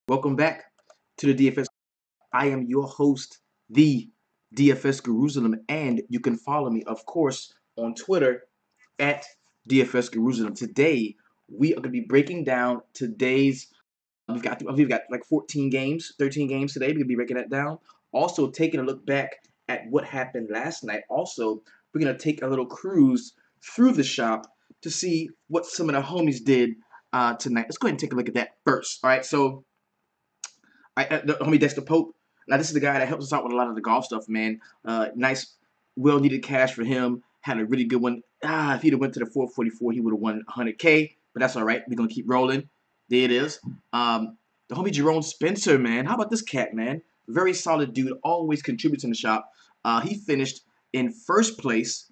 Welcome back to the DFS. I am your host, the DFS Jerusalem, and you can follow me, of course, on Twitter at DFS Jerusalem. Today, we are going to be breaking down today's. We've got like 14 games, 13 games today. We're going to be breaking that down. Also, taking a look back at what happened last night. Also, we're going to take a little cruise through the shop to see what some of the homies did tonight. Let's go ahead and take a look at that first. All right, so the homie Dexter Pope. Now this is the guy that helps us out with a lot of the golf stuff, man. Nice, well-needed cash for him. Had a really good one. If he'd have went to the 444, he would have won 100K. But that's all right. We're gonna keep rolling. There it is. The homie Jerome Spencer, man. How about this cat, man? Very solid dude. Always contributes in the shop. He finished in first place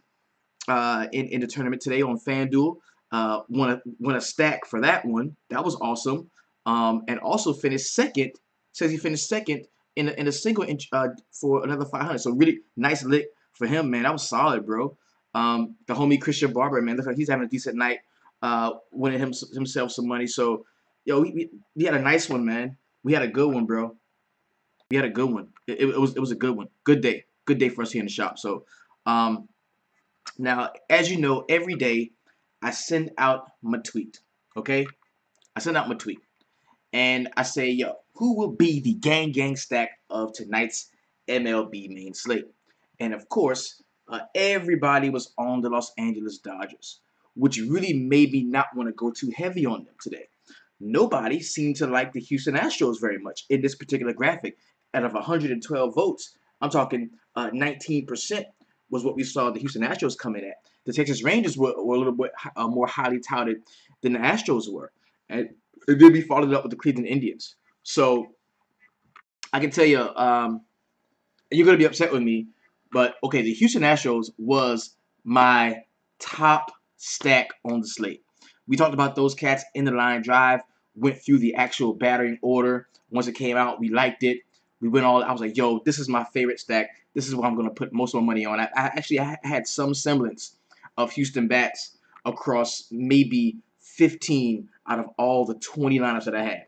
in the tournament today on FanDuel. Won a stack for that one. That was awesome. And also finished second. Says he finished second in a single inch for another 500. So really nice lick for him, man. That was solid, bro. The homie Christian Barber, man, looks like he's having a decent night, winning himself some money. So, yo, we had a nice one, man. We had a good one, bro. We had a good one. It was a good one. Good day for us here in the shop. So, now as you know, every day I send out my tweet. Okay, I send out my tweet. And I say, yo, who will be the gang stack of tonight's MLB main slate? And of course, everybody was on the Los Angeles Dodgers, which really made me not want to go too heavy on them today. Nobody seemed to like the Houston Astros very much in this particular graphic. Out of 112 votes, I'm talking 19% was what we saw the Houston Astros come in at. The Texas Rangers were a little bit more highly touted than the Astros were. And it did be followed up with the Cleveland Indians. So I can tell you, you're gonna be upset with me, but okay, the Houston Astros was my top stack on the slate. We talked about those cats in the line drive, went through the actual battering order. Once it came out, we liked it. We went all. I was like, yo, this is my favorite stack. This is what I'm gonna put most of my money on. I had some semblance of Houston bats across maybe 15 out of all the 20 lineups that I had.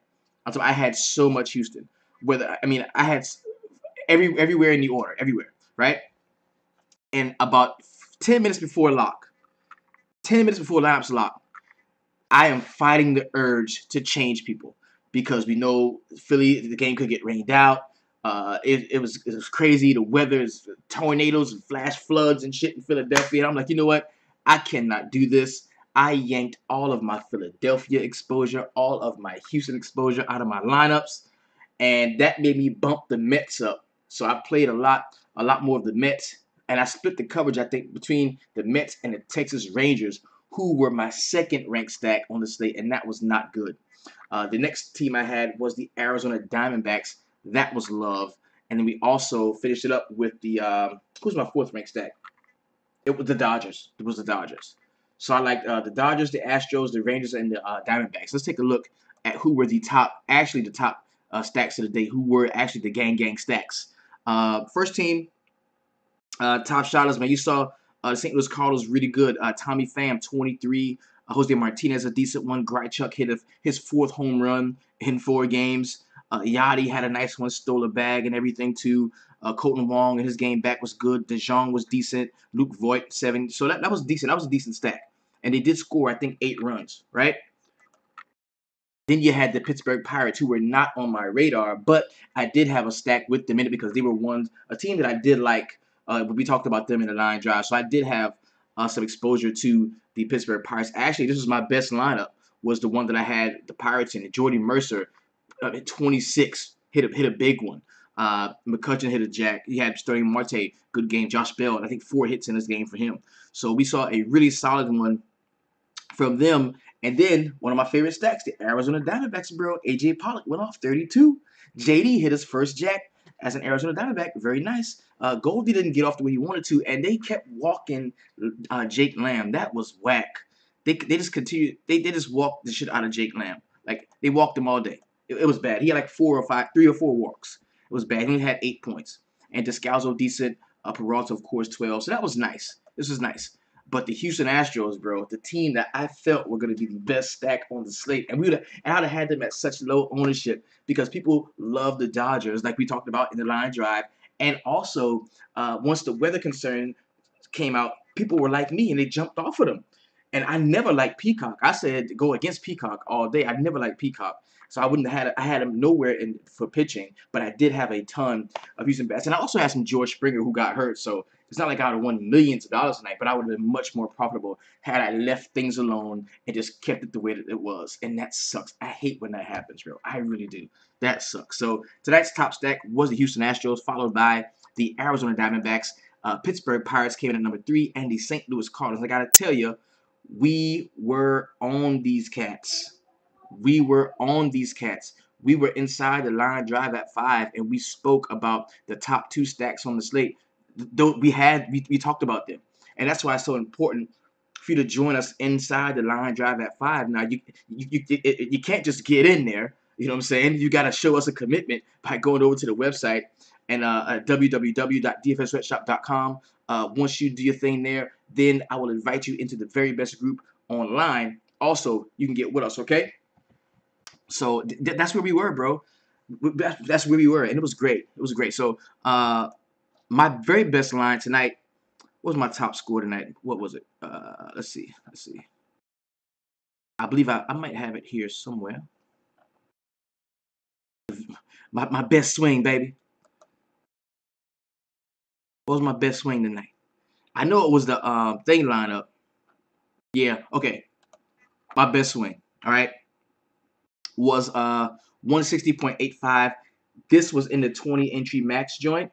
I had so much Houston. I had everywhere in the order, everywhere, right? And about 10 minutes before lock, 10 minutes before lineups lock, I am fighting the urge to change people because we know Philly, the game could get rained out. It was crazy. The weather is tornadoes and flash floods and shit in Philadelphia. And I'm like, you know what? I cannot do this. I yanked all of my Philadelphia exposure, all of my Houston exposure out of my lineups, and that made me bump the Mets up. So I played a lot more of the Mets, and I split the coverage, I think, between the Mets and the Texas Rangers, who were my second ranked stack on the slate, and that was not good. The next team I had was the Arizona Diamondbacks. That was love. And then we also finished it up with the who's my fourth ranked stack? It was the Dodgers. It was the Dodgers. So I like the Dodgers, the Astros, the Rangers, and the Diamondbacks. Let's take a look at who were the top stacks of the day. Who were actually the gang stacks? First team, top shotters, man. You saw the St. Louis Cardinals really good. Tommy Pham, 23. Jose Martinez, a decent one. Grichuk hit his fourth home run in 4 games. Yachty had a nice one, stole a bag and everything too. Colton Wong and his game back was good. DeJong was decent. Luke Voigt, 7. So that was decent. That was a decent stack. And they did score, I think, 8 runs, right? Then you had the Pittsburgh Pirates, who were not on my radar, but I did have a stack with them in it because they were a team that I did like. We talked about them in the line drive, so I did have some exposure to the Pittsburgh Pirates. Actually, this was my best lineup. Was the one that I had the Pirates in. Jordy Mercer at 26 hit a big one. McCutcheon hit a jack. He had Sterling Marte, good game. Josh Bell, I think 4 hits in this game for him. So we saw a really solid one from them. And then one of my favorite stacks, the Arizona Diamondbacks, bro. A.J. Pollock went off 32. J.D. hit his first jack as an Arizona Diamondback. Very nice. Goldie didn't get off the way he wanted to, and they kept walking Jake Lamb. That was whack. They just continued. They just walked the shit out of Jake Lamb. Like, they walked him all day. It was bad. He had like 3 or 4 walks. It was bad. He only had 8 points. And Descalzo decent. Peralta, of course, 12. So that was nice. This was nice. But the Houston Astros, bro, the team that I felt were going to be the best stack on the slate, and I'd have had them at such low ownership because people love the Dodgers, like we talked about in the line drive, and also once the weather concern came out, people were like me and they jumped off of them. And I never liked Peacock. I said go against Peacock all day. I never liked Peacock. So I wouldn't have had I had him nowhere in for pitching, but I did have a ton of Houston bats. And I also had some George Springer who got hurt. So it's not like I would have won millions of dollars tonight, but I would have been much more profitable had I left things alone and just kept it the way that it was. And that sucks. I hate when that happens, bro. I really do. That sucks. So tonight's top stack was the Houston Astros, followed by the Arizona Diamondbacks. Pittsburgh Pirates came in at number 3, and the St. Louis Cardinals. I gotta tell you, we were on these cats. We were on these cats. We were inside the line drive at 5, and we spoke about the top 2 stacks on the slate. We talked about them, and that's why it's so important for you to join us inside the line drive at 5. Now you can't just get in there. You know what I'm saying? You got to show us a commitment by going over to the website and www.dfssweatshop.com. Once you do your thing there, then I will invite you into the very best group online. Also, you can get with us, okay? So that's where we were, bro. That's where we were, and it was great. It was great. So my very best line tonight, what was my top score tonight? What was it? Let's see. I believe I might have it here somewhere. My best swing, baby. What was my best swing tonight? I know it was the thing lineup. Yeah, okay. My best swing, all right, was 160.85. This was in the 20 entry max joint.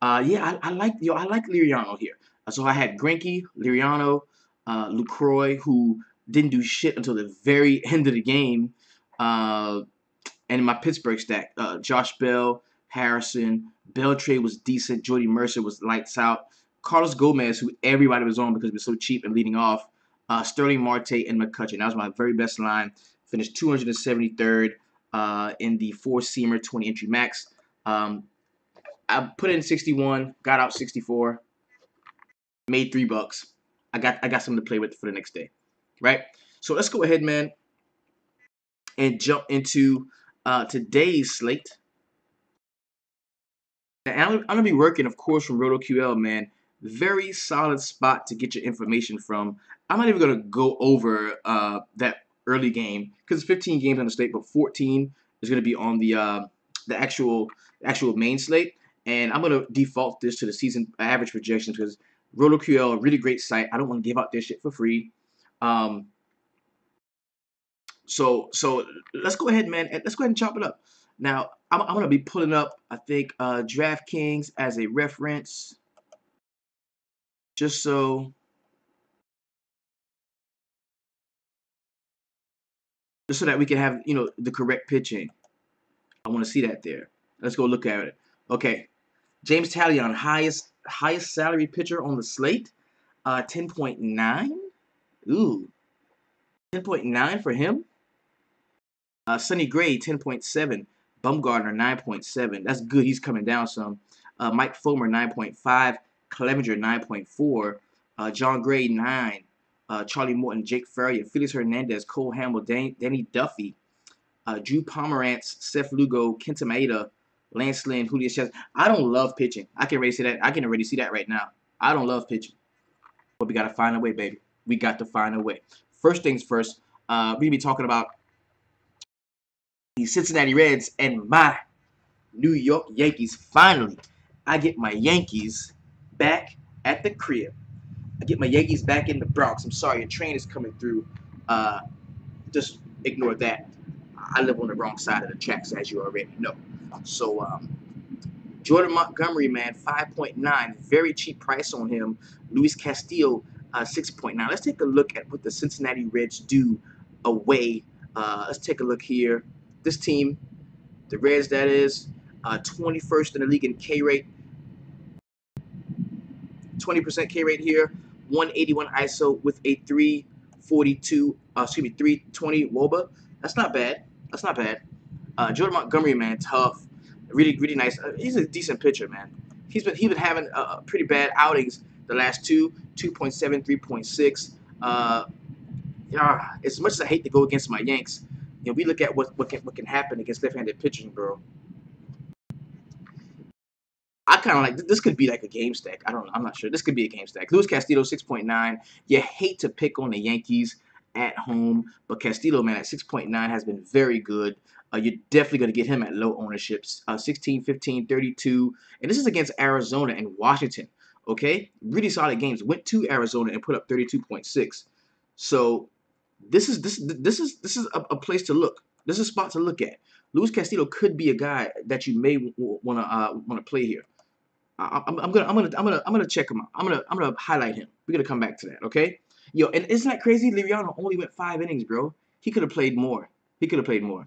Yeah, I like Liriano here. So I had Greinke, Liriano, Lucroy, who didn't do shit until the very end of the game. And in my Pittsburgh stack, Josh Bell, Harrison, Beltre was decent. Jordy Mercer was lights out. Carlos Gomez, who everybody was on because he was so cheap and leading off. Sterling Marte and McCutcheon. That was my very best line. Finished 273rd in the 4-seamer 20 entry max. I put in 61, got out 64, made $3. I got something to play with for the next day, right? So let's go ahead, man, and jump into today's slate. And I'm gonna be working, of course, from RotoQL, man. Very solid spot to get your information from. I'm not even gonna go over that early game because it's 15 games on the slate, but 14 is gonna be on the actual main slate. And I'm gonna default this to the season average projections because RotoQL, a really great site. I don't want to give out their shit for free. So let's go ahead, man. Let's go ahead and chop it up. Now, I'm going to be pulling up, I think, DraftKings as a reference, just so that we can have, you know, the correct pitching. I want to see that there. Let's go look at it. Okay, James Talion, highest salary pitcher on the slate, 10.9. Ooh, 10.9 for him. Sonny Gray, 10.7. Bumgarner, 9.7. That's good. He's coming down some. Mike Fulmer, 9.5. Clevenger, 9.4. John Gray, 9. Charlie Morton, Jake Ferrier, Felix Hernandez, Cole Hamel, Danny Duffy, Drew Pomerantz, Seth Lugo, Kenta Maeda, Lance Lynn, Julio Chavez. I don't love pitching. I can already see that. I can already see that right now. I don't love pitching. But we got to find a way, baby. We got to find a way. First things first, we're going to be talking about the Cincinnati Reds and my New York Yankees. Finally, I get my Yankees back at the crib. I get my Yankees back in the Bronx. I'm sorry, a train is coming through. Just ignore that. I live on the wrong side of the tracks, as you already know. So, Jordan Montgomery, man, 5.9. Very cheap price on him. Luis Castillo, 6.9. Let's take a look at what the Cincinnati Reds do away. Let's take a look here. This team, the Reds, that is, 21st in the league in K rate. 20% K rate here. 181 ISO with a 320 WOBA. That's not bad. That's not bad. Jordan Montgomery, man, tough. Really nice. He's a decent pitcher, man. He's been having pretty bad outings the last 2. 2.7, 3.6. As much as I hate to go against my Yanks, we look at what can happen against left-handed pitching, bro. I kind of like this. Could be like a game stack. I don't know. I'm not sure. This could be a game stack. Luis Castillo 6.9. You hate to pick on the Yankees at home, but Castillo, man, at 6.9 has been very good. You're definitely going to get him at low ownerships. 16, 15, 32. And this is against Arizona and Washington. Okay? Really solid games. Went to Arizona and put up 32.6. So this is a place to look. This is a spot to look at. Luis Castillo could be a guy that you may want to play here. I'm gonna check him out. I'm gonna highlight him. We're gonna come back to that, okay? Yo, and isn't that crazy? Liriano only went 5 innings, bro. He could have played more. He could have played more.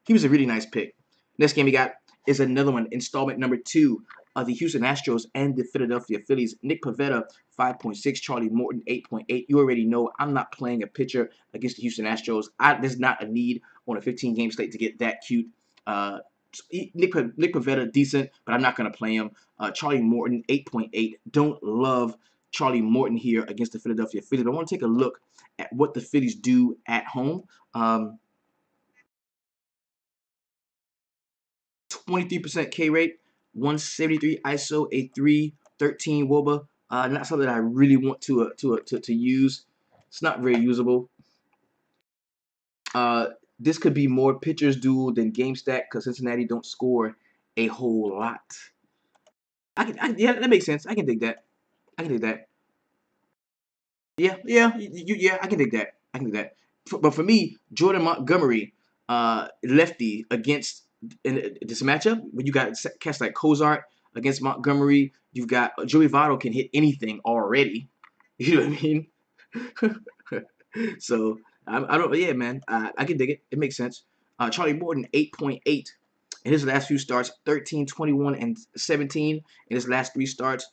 He was a really nice pick. Next game we got is another one, installment number 2 of the Houston Astros and the Philadelphia Phillies. Nick Pivetta 5.6, Charlie Morton 8.8. You already know I'm not playing a pitcher against the Houston Astros. There's not a need on a 15-game slate to get that cute. Nick Pivetta, decent, but I'm not going to play him. Charlie Morton, 8.8. Don't love Charlie Morton here against the Philadelphia Phillies. But I want to take a look at what the Phillies do at home. 23% K rate, 173 ISO, a 313 WOBA. Not something that I really want to use. It's not very usable. This could be more pitchers duel than game stack because Cincinnati don't score a whole lot. Yeah, that makes sense. I can dig that. I can dig that. Yeah, I can dig that. I can dig that. But for me, Jordan Montgomery, lefty against in this matchup, when you got cats like Cozart against Montgomery, you've got Joey Votto can hit anything already. You know what I mean? So I don't. Yeah, man. I can dig it. It makes sense. Charlie Morton 8.8 in his last few starts, 13, 21, and 17 in his last 3 starts.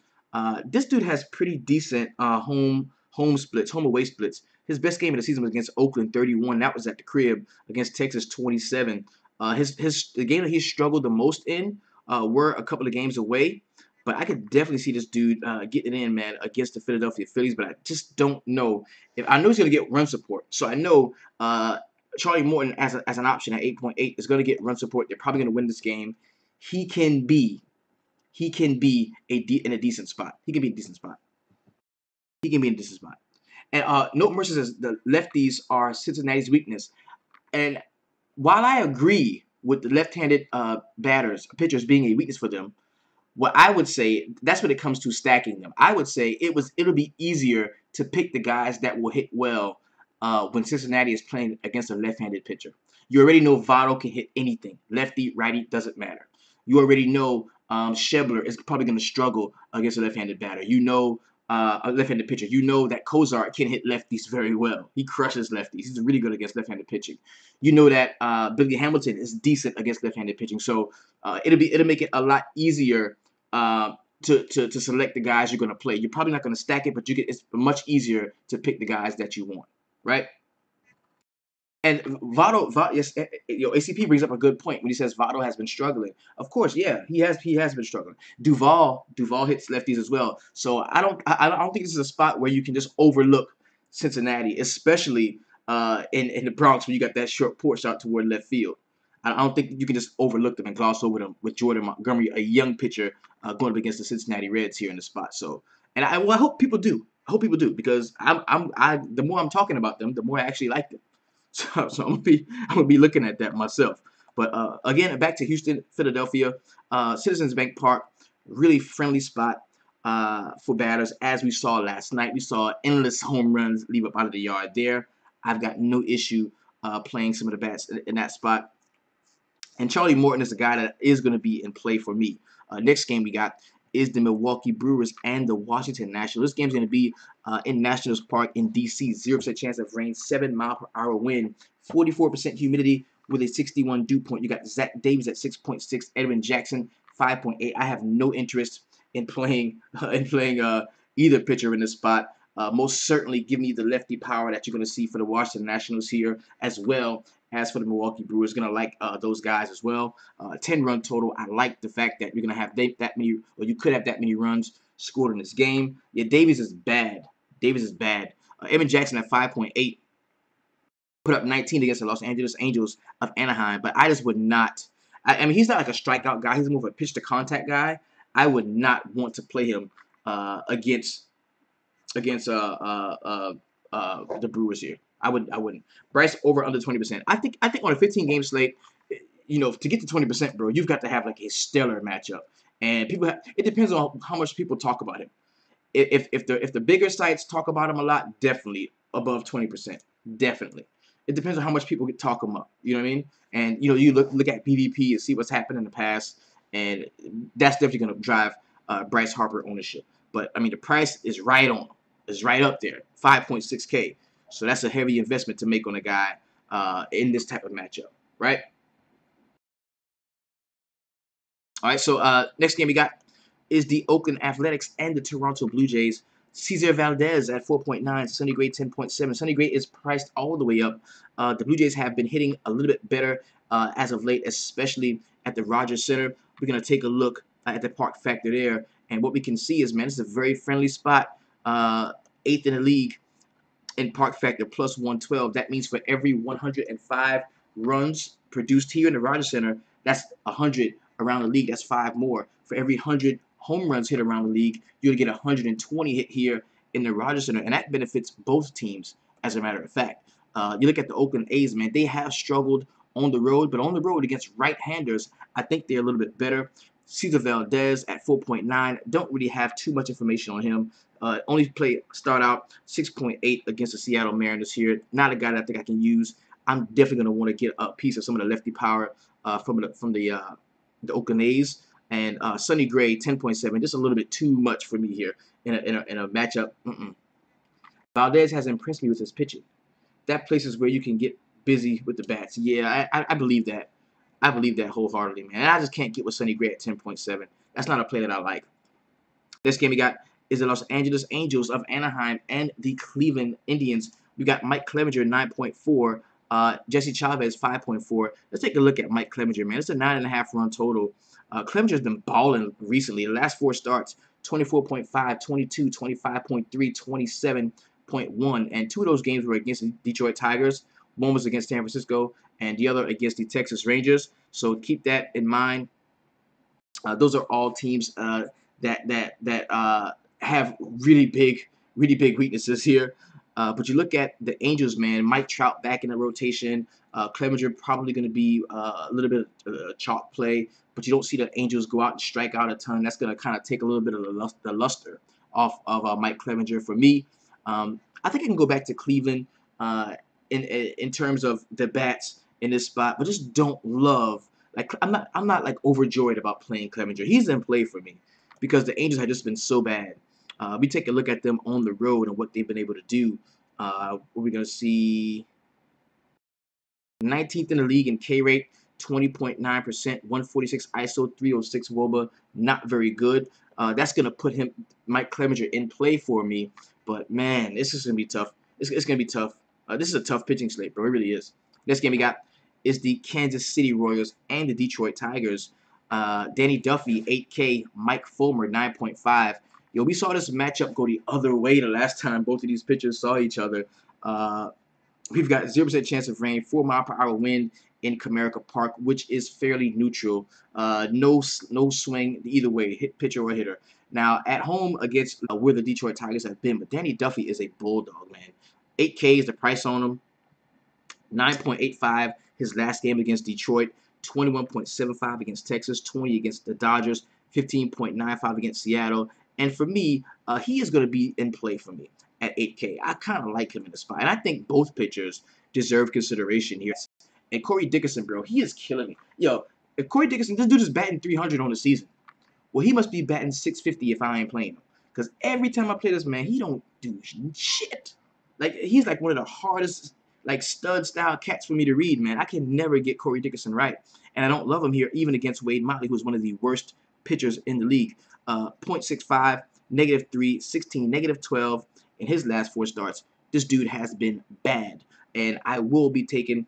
This dude has pretty decent home splits, home away splits. His best game of the season was against Oakland, 31. That was at the crib. Against Texas, 27. The game that he struggled the most in were a couple of games away. But I could definitely see this dude getting it in, man, against the Philadelphia Phillies. But I just don't know. I know he's going to get run support. So I know Charlie Morton as an option at 8.8 is going to get run support. They're probably going to win this game. He can be in a decent spot. He can be in a decent spot. He can be in a decent spot. And Note Mercer says the lefties are Cincinnati's weakness. And while I agree with the left-handed pitchers being a weakness for them, what I would say, that's when it comes to stacking them. I would say it'll be easier to pick the guys that will hit well when Cincinnati is playing against a left-handed pitcher. You already know Votto can hit anything. Lefty, righty, doesn't matter. You already know Schebler is probably going to struggle against a left-handed batter. You know a left-handed pitcher. You know that Cozart can hit lefties very well. He crushes lefties. He's really good against left-handed pitching. You know that Billy Hamilton is decent against left-handed pitching. So it'll make it a lot easier to select the guys you're going to play. You're probably not going to stack it, but it's much easier to pick the guys that you want, right? And Votto, yes, ACP brings up a good point when he says Votto has been struggling. Of course, yeah, he has been struggling. Duval hits lefties as well. So I don't think this is a spot where you can just overlook Cincinnati, especially in the Bronx when you got that short porch out toward left field. I don't think you can just overlook them and gloss over them with Jordan Montgomery, a young pitcher, going up against the Cincinnati Reds here in the spot. So, and I hope people do. I hope people do because the more I'm talking about them, the more I actually like them. So I'm gonna be looking at that myself. But again, back to Houston, Philadelphia, Citizens Bank Park, really friendly spot for batters. As we saw last night, we saw endless home runs leave up out of the yard there. I've got no issue playing some of the bats in that spot. And Charlie Morton is a guy that is going to be in play for me. Next game we got is the Milwaukee Brewers and the Washington Nationals. This game's going to be in Nationals Park in D.C. 0% chance of rain, 7-mile-per-hour wind, 44% humidity with a 61 dew point. You got Zach Davies at 6.6, Edwin Jackson 5.8. I have no interest in playing either pitcher in this spot. Most certainly give me the lefty power that you're going to see for the Washington Nationals here, as well as for the Milwaukee Brewers. Going to like those guys as well. 10-run total. I like the fact that you're going to have that many, or you could have that many runs. scored in this game. Yeah, Davies is bad. Davies is bad. Evan Jackson at 5.8 put up 19 against the Los Angeles Angels of Anaheim, but I just would not. I mean, he's not like a strikeout guy. He's more of a pitch to contact guy. I would not want to play him against the Brewers here. I wouldn't. Bryce over under 20%. I think on a 15 game slate, you know, to get to 20%, bro, you've got to have like a stellar matchup. And people have, it depends on how much people talk about him. If the bigger sites talk about him a lot, definitely above 20%. Definitely. It depends on how much people talk him up. You know what I mean? And you know, you look at PvP and see what's happened in the past, and that's definitely going to drive Bryce Harper ownership. But I mean, the price is right on. It's right up there, 5.6K. So that's a heavy investment to make on a guy in this type of matchup, right? All right, so next game we got is the Oakland Athletics and the Toronto Blue Jays. Cesar Valdez at 4.9, Sonny Gray 10.7. Sonny Gray is priced all the way up. The Blue Jays have been hitting a little bit better as of late, especially at the Rogers Center. We're going to take a look at the park factor there, and what we can see is, man, it's a very friendly spot, 8th in the league in park factor, plus 112. That means for every 105 runs produced here in the Rogers Center, that's 100 around the league. That's 5 more. For every 100 home runs hit around the league, you're going to get 120 hit here in the Rogers Center, and that benefits both teams, as a matter of fact. You look at the Oakland A's, man, they have struggled on the road, but on the road against right-handers, I think they're a little bit better. Cesar Valdez at 4.9. Don't really have too much information on him. Only start out 6.8 against the Seattle Mariners here. Not a guy that I think I can use. I'm definitely going to want to get a piece of some of the lefty power from the Oakland A's. And Sonny Gray 10.7, just a little bit too much for me here in a matchup. Valdez has impressed me with his pitching. That place is where you can get busy with the bats. Yeah, I believe that. I believe that wholeheartedly, man. And I just can't get with Sonny Gray at 10.7. That's not a play that I like. This game we got is the Los Angeles Angels of Anaheim and the Cleveland Indians. We got Mike Clevenger 9.4, Jesse Chavez 5.4. Let's take a look at Mike Clevenger, man. It's a 9.5 run total. Clevenger's been balling recently. The last 4 starts, 24.5, 22, 25.3, 27.1, and 2 of those games were against the Detroit Tigers. One was against San Francisco, and the other against the Texas Rangers. So keep that in mind. Those are all teams that have really big weaknesses here. But you look at the Angels, man. Mike Trout back in the rotation. Clevenger probably going to be a little bit of a chalk play, but you don't see the Angels go out and strike out a ton. That's going to kind of take a little bit of the luster off of Mike Clevenger for me. I think I can go back to Cleveland in terms of the bats in this spot, but just don't love. Like I'm not like overjoyed about playing Clevenger. He's in play for me because the Angels have just been so bad. We take a look at them on the road and what they've been able to do. We're gonna see 19th in the league in K rate, 20.9%, 146 ISO, 306 WOBA. Not very good. That's gonna put Mike Clevenger in play for me. But man, this is gonna be tough. It's gonna be tough. This is a tough pitching slate, bro. It really is. Next game we got is the Kansas City Royals and the Detroit Tigers. Danny Duffy, 8K. Mike Fulmer, 9.5. Yo, we saw this matchup go the other way the last time both of these pitchers saw each other. We've got 0% chance of rain, 4-mile-per-hour wind in Comerica Park, which is fairly neutral. No swing either way, pitcher or hitter. Now, at home against where the Detroit Tigers have been, but Danny Duffy is a bulldog, man. 8K is the price on him. 9.85 his last game against Detroit, 21.75 against Texas, 20 against the Dodgers, 15.95 against Seattle. And for me, he is going to be in play for me at 8K. I kind of like him in the spot. And I think both pitchers deserve consideration here. And Corey Dickerson, bro, he is killing me. Yo, if Corey Dickerson, this dude is batting 300 on the season. Well, he must be batting 650 if I ain't playing him. Because every time I play this man, he don't do shit. Like, he's like one of the hardest, like, stud-style cats for me to read, man. I can never get Corey Dickerson right. And I don't love him here, even against Wade Motley, who's one of the worst pitchers in the league. 0.65, -3, 16, -12 in his last 4 starts. This dude has been bad. And I will be taking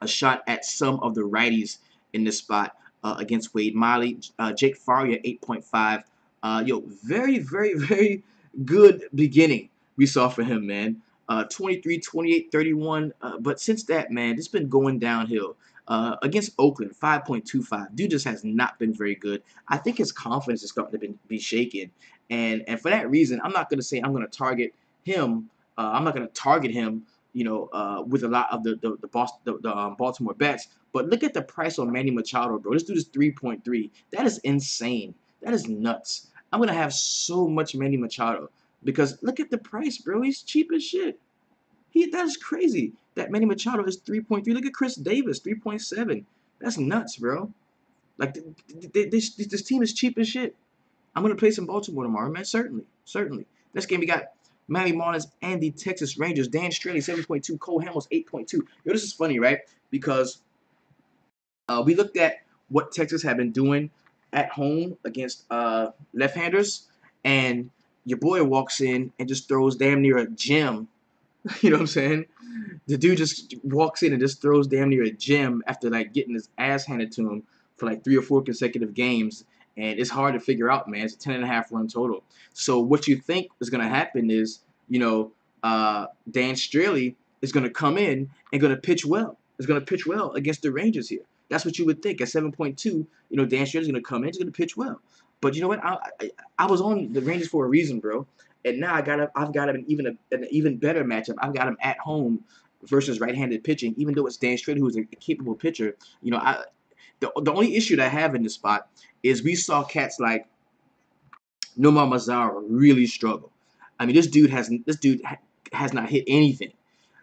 a shot at some of the righties in this spot against Wade Motley. Jake Faria, 8.5. Yo, very, very, very good beginning we saw for him, man. 23, 28, 31. But since that, man, it's been going downhill. Against Oakland, 5.25. Dude just has not been very good. I think his confidence is starting to be shaken. And for that reason, I'm not going to say I'm going to target him. I'm not going to target him, with a lot of the Baltimore bets. But look at the price on Manny Machado, bro. This dude is 3.3. That is insane. That is nuts. I'm going to have so much Manny Machado because look at the price, bro. He's cheap as shit. That is crazy. That Manny Machado is 3.3. Look at Chris Davis, 3.7. That's nuts, bro. Like, this team is cheap as shit. I'm going to play some Baltimore tomorrow, man. Certainly. Certainly. Next game, we got Miami Marlins and the Texas Rangers. Dan Straley, 7.2. Cole Hamels, 8.2. Yo, this is funny, right? Because we looked at what Texas had been doing at home against left-handers, and your boy walks in and just throws damn near a gem. You know what I'm saying? The dude just walks in and just throws damn near a gem after like getting his ass handed to him for like 3 or 4 consecutive games, and it's hard to figure out, man. It's a 10.5 run total. So what you think is going to happen is, Dan Straley is going to come in and going to pitch well. Is going to pitch well against the Rangers here. That's what you would think. At 7.2, Dan Straley's going to come in. He's going to pitch well. But you know what? I was on the Rangers for a reason, bro. And now I've got him an even better matchup. I've got him at home versus right-handed pitching, even though it's Dan Straley who's a capable pitcher. The only issue that I have in this spot is we saw cats like Nomar Mazara really struggle. I mean, this dude has not hit anything.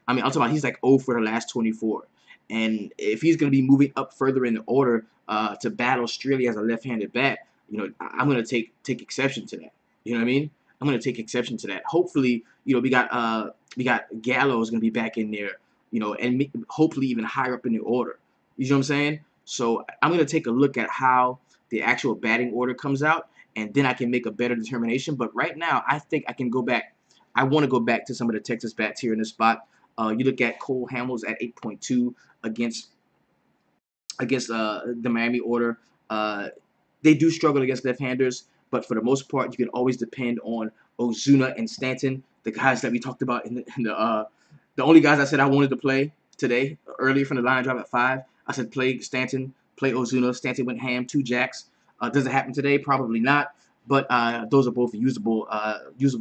I mean, I'm talking about he's like 0 for the last 24. And if he's going to be moving up further in the order to battle Straley as a left-handed bat, I'm going to take exception to that. You know what I mean? I'm going to take exception to that. Hopefully, we got Gallo is going to be back in there, and hopefully even higher up in the order. You know what I'm saying? So I'm going to take a look at how the actual batting order comes out, and then I can make a better determination. But right now, I think I can go back. I want to go back to some of the Texas bats here in this spot. You look at Cole Hamels at 8.2 against the Miami order. They do struggle against left-handers, but for the most part, you can always depend on Ozuna and Stanton, the guys that we talked about the only guys I said I wanted to play today, earlier from the line drive at 5. I said play Stanton, play Ozuna. Stanton went ham, 2 jacks. Does it happen today? Probably not. But those are both usable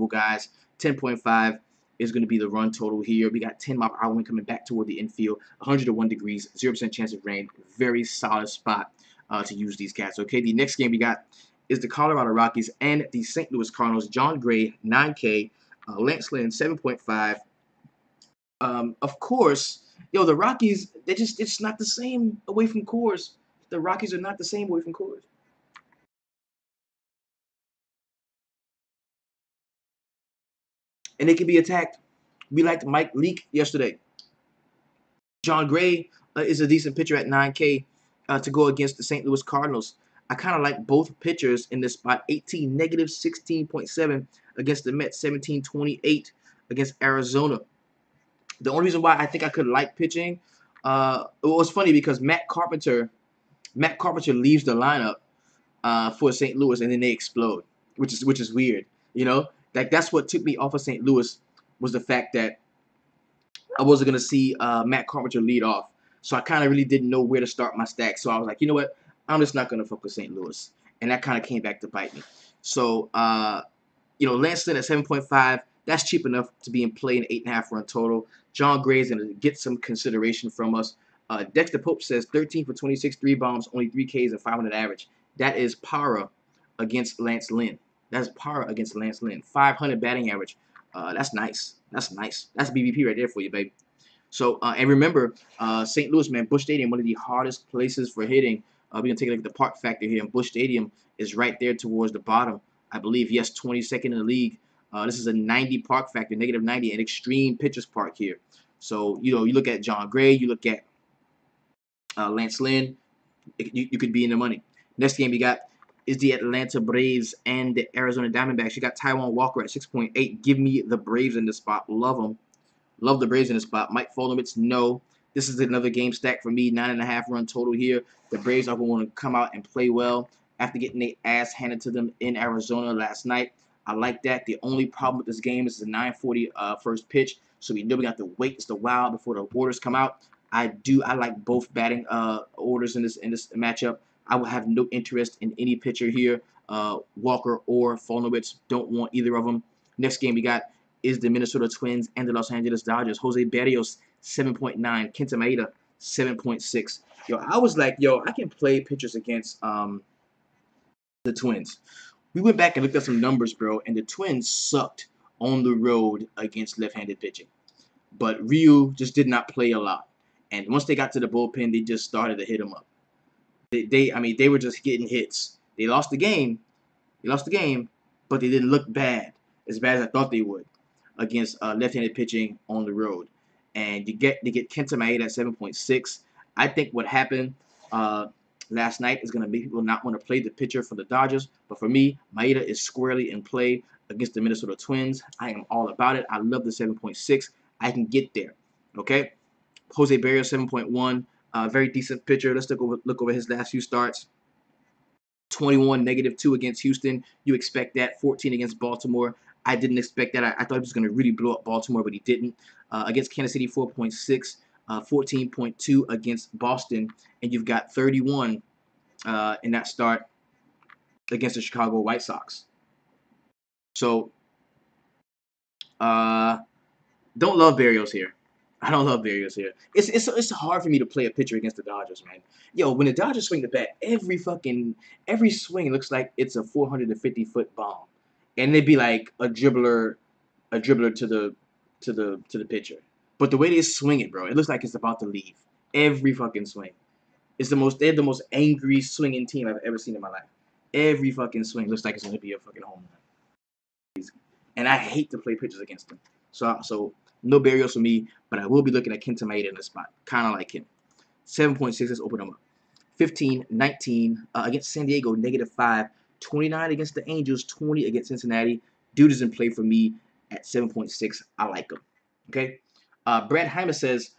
guys. 10.5 is going to be the run total here. We got 10 mile per hour wind coming back toward the infield. 101 degrees, 0% chance of rain. Very solid spot to use these cats. Okay, the next game we got is the Colorado Rockies and the St. Louis Cardinals. John Gray, 9K. Lance Lynn, 7.5. Of course, the Rockies, it's not the same away from Coarse. The Rockies are not the same away from Coarse. And they can be attacked. We liked Mike Leake yesterday. John Gray is a decent pitcher at 9K to go against the St. Louis Cardinals. I kind of like both pitchers in this spot. 18, negative 16.7 against the Mets. 17.28 against Arizona. The only reason why I think I could like pitching, it was funny because Matt Carpenter leaves the lineup for St. Louis, and then they explode, which is weird. Like that's what took me off of St. Louis was the fact that I wasn't gonna see Matt Carpenter lead off, so I kind of really didn't know where to start my stack. So I was like, you know what, I'm just not gonna focus St. Louis, and that kind of came back to bite me. So Lance Lynn at 7.5. That's cheap enough to be in play in 8.5 run total. John Gray is going to get some consideration from us. Dexter Pope says 13 for 26, 3 bombs, only 3 Ks and 500 average. That is para against Lance Lynn. That's para against Lance Lynn. 500 batting average. That's nice. That's nice. That's BBP right there for you, baby. So, and remember, St. Louis, man, Busch Stadium, one of the hardest places for hitting. We're going to take a look at the park factor here. And Busch Stadium is right there towards the bottom. I believe, yes, 22nd in the league. This is a 90 park factor, negative 90, an extreme pitcher's park here. So, you look at John Gray, you look at Lance Lynn, you could be in the money. Next game we got is the Atlanta Braves and the Arizona Diamondbacks. You got Taijuan Walker at 6.8. Give me the Braves in this spot. Love them. Love the Braves in this spot. Mike Folowitz, no. This is another game stack for me. 9.5 run total here. The Braves are going to come out and play well. after getting their ass handed to them in Arizona last night. I like that. The only problem with this game is the 9:40 first pitch, so we know we got to wait just a while before the orders come out. I like both batting orders in this matchup. I will have no interest in any pitcher here, Walker or Folnowitz. Don't want either of them. Next game we got is the Minnesota Twins and the Los Angeles Dodgers. Jose Berrios 7.9, Kenta Maeda 7.6. Yo, I was like, yo, I can play pitchers against the Twins. We went back and looked at some numbers, bro, and the Twins sucked on the road against left-handed pitching. But Ryu just did not play a lot. And once they got to the bullpen, they just started to hit him up. I mean, they were just getting hits. They lost the game. They lost the game, but they didn't look bad as I thought they would against left-handed pitching on the road. And they get Kenta Maeda at 7.6. I think what happened last night is going to make people not want to play the pitcher for the Dodgers. But for me, Maeda is squarely in play against the Minnesota Twins. I am all about it. I love the 7.6. I can get there. Okay? Jose Berrios 7.1. Very decent pitcher. Let's look over his last few starts. 21, -2 against Houston. You expect that. 14 against Baltimore. I didn't expect that. I thought he was going to really blow up Baltimore, but he didn't. Against Kansas City, 4.6. 14.2 against Boston. And you've got 31 in that start against the Chicago White Sox. So, don't love Berrios here. I don't love Berrios here. It's hard for me to play a pitcher against the Dodgers, man. Yo, when the Dodgers swing the bat, every swing looks like it's a 450-foot bomb, and they'd be like a dribbler to the pitcher. But the way they swing it, bro, it looks like it's about to leave. Every fucking swing. They're the most angry swinging team I've ever seen in my life. Every fucking swing looks like it's gonna be a fucking home run. And I hate to play pitchers against them. So no Berrios for me, but I will be looking at Kenta Maeda in this spot. Kind of like him. 7.6, let's open them up. 15, 19 against San Diego, -5. 29 against the Angels, 20 against Cincinnati. Dude is in play for me at 7.6. I like him. Okay? Brad Hyman says,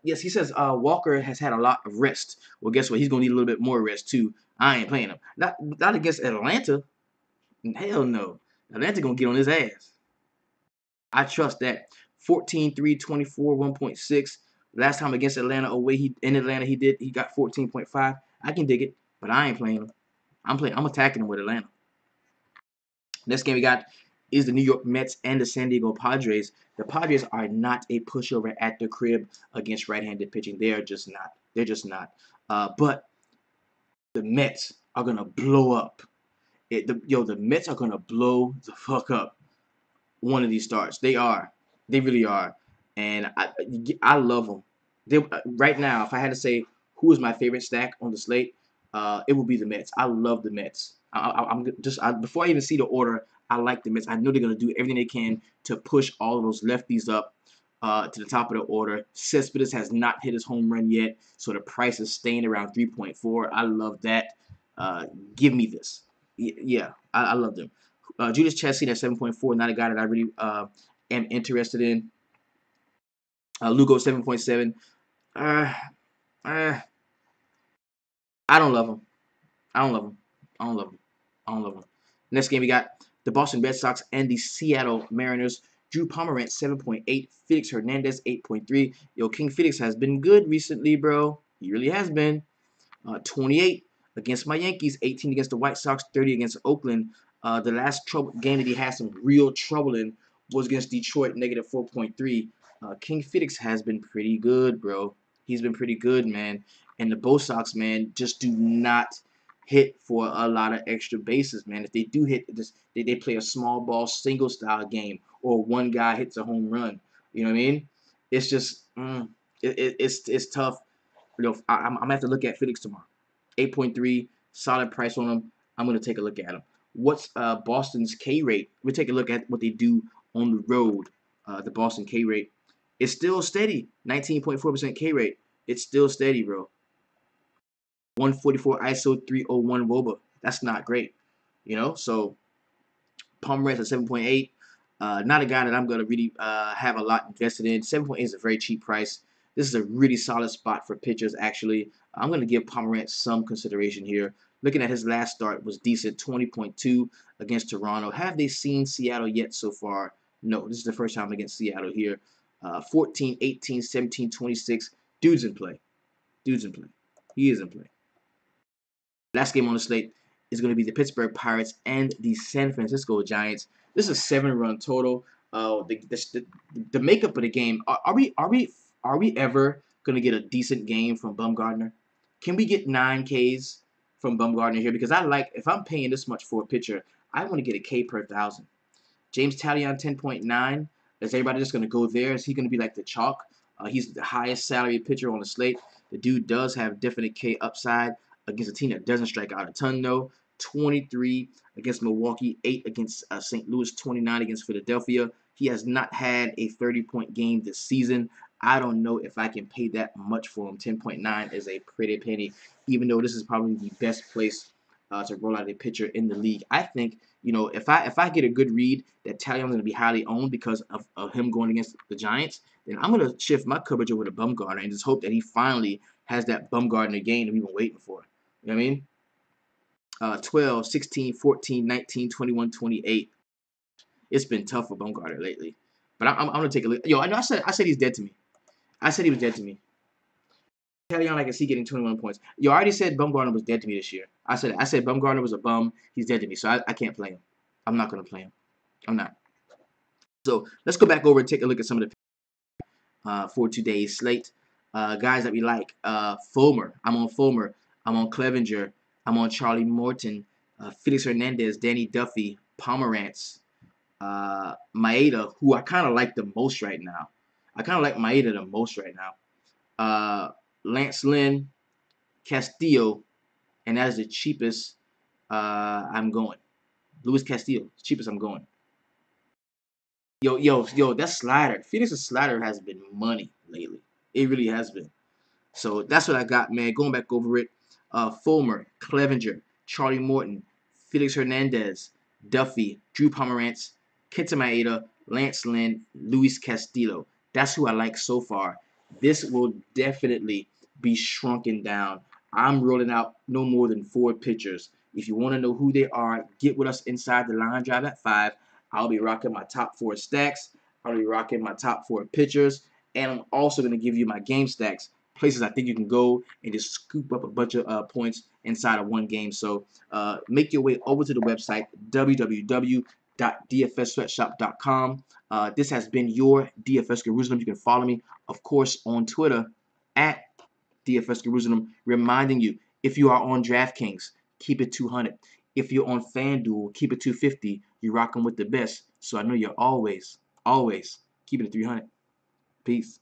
yes, he says Walker has had a lot of rest. Well, guess what? He's going to need a little bit more rest, too. I ain't playing him. Not against Atlanta. Hell no. Atlanta going to get on his ass. I trust that. 14, 3, 24, 1.6. Last time against Atlanta away, he got 14.5. I can dig it, but I ain't playing him. I'm attacking him with Atlanta. Next game we got is the New York Mets and the San Diego Padres. The Padres are not a pushover at the crib against right-handed pitching. They are just not. They're just not. But the Mets are gonna blow up. The Mets are gonna blow the fuck up one of these starts. They are. They really are. And I love them. Right now, if I had to say who is my favorite stack on the slate, it would be the Mets. I love the Mets. Before I even see the order, I like the Mets. I know they're going to do everything they can to push all of those lefties up to the top of the order. Cespedes has not hit his home run yet, so the price is staying around 3.4. I love that. Give me this. Yeah, I love them. Judas Chastain at 7.4, not a guy that I really am interested in. Lugo 7.7. I don't love him. I don't love him. I don't love him. I don't love him. Next game we got the Boston Red Sox and the Seattle Mariners. Drew Pomeranz 7.8. Felix Hernandez 8.3. Yo, King Felix has been good recently, bro. He really has been. 28 against my Yankees, 18 against the White Sox, 30 against Oakland. The last game that he had some real trouble in was against Detroit, -4.3. King Felix has been pretty good, bro. He's been pretty good, man. And the Bo Sox, man, just do not hit for a lot of extra bases, man. If they do hit, they play a small ball single style game, or one guy hits a home run. You know what I mean? It's just it's tough. You know, I'm gonna have to look at Felix tomorrow. 8.3, solid price on him. I'm gonna take a look at him. What's Boston's K rate? We'll take a look at what they do on the road. The Boston K rate is still steady. 19.4% K rate. It's still steady, bro. 144 ISO, 301 WOBA. That's not great, you know. So Pomeranz at 7.8. Not a guy that I'm gonna really have a lot invested in. 7.8 is a very cheap price. This is a really solid spot for pitchers, actually. I'm going to give Pomerantz some consideration here. Looking at his last start was decent, 20.2 against Toronto. Have they seen Seattle yet so far? No, this is the first time against Seattle here. 14, 18, 17, 26. Dude's in play. Dude's in play. He is in play. Last game on the slate is going to be the Pittsburgh Pirates and the San Francisco Giants. This is a 7-run total. The makeup of the game. Are we ever going to get a decent game from Bumgarner? Can we get 9 Ks from Bumgarner here? Because if I'm paying this much for a pitcher, I want to get a K per 1,000. James Taillon 10.9. Is everybody just going to go there? Is he going to be like the chalk? He's the highest salary pitcher on the slate. The dude does have definite K upside against a team that doesn't strike out a ton, though. 23 against Milwaukee, 8 against St. Louis, 29 against Philadelphia. He has not had a 30-point game this season. I don't know if I can pay that much for him. 10.9 is a pretty penny, even though this is probably the best place to roll out a pitcher in the league. I think, if I get a good read that Tallion's going to be highly owned because of him going against the Giants, then I'm going to shift my coverage over to Bumgarner and just hope that he finally has that Bumgarner game that we've been waiting for. You know what I mean? 12, 16, 14, 19, 21, 28. It's been tough for Bumgarner lately. But I'm going to take a look. Yo, I know I said he's dead to me. I said he was dead to me. Taillon, I can see getting 21 points. Yo, I already said Bumgarner was dead to me this year. I said Bumgarner was a bum. He's dead to me, so I can't play him. I'm not going to play him. I'm not. So let's go back over and take a look at some of the for today's slate. Guys that we like. Fulmer. I'm on Fulmer. I'm on Clevenger. I'm on Charlie Morton. Felix Hernandez. Danny Duffy. Pomerantz. Maeda, who I kind of like the most right now. I kind of like Maeda the most right now. Lance Lynn, Castillo, and that is the cheapest I'm going. Luis Castillo, the cheapest I'm going. Yo, that slider. Phoenix's slider has been money lately. It really has been. So that's what I got, man. Going back over it. Fulmer, Clevenger, Charlie Morton, Felix Hernandez, Duffy, Drew Pomerantz, Kenta Maeda, Lance Lynn, Luis Castillo. That's who I like so far. This will definitely be shrunken down. I'm rolling out no more than 4 pitchers. If you want to know who they are, get with us inside the line drive at 5. I'll be rocking my top 4 stacks. I'll be rocking my top 4 pitchers. And I'm also going to give you my game stacks, places I think you can go and just scoop up a bunch of points inside of one game. So make your way over to the website, www.dfssweatshop.com. This has been your DFS Jerusalem. You can follow me, of course, on Twitter at DFS Jerusalem, reminding you, if you are on DraftKings, keep it 200. If you're on FanDuel, keep it 250. You're rocking with the best. So I know you're always keeping it 300. Peace.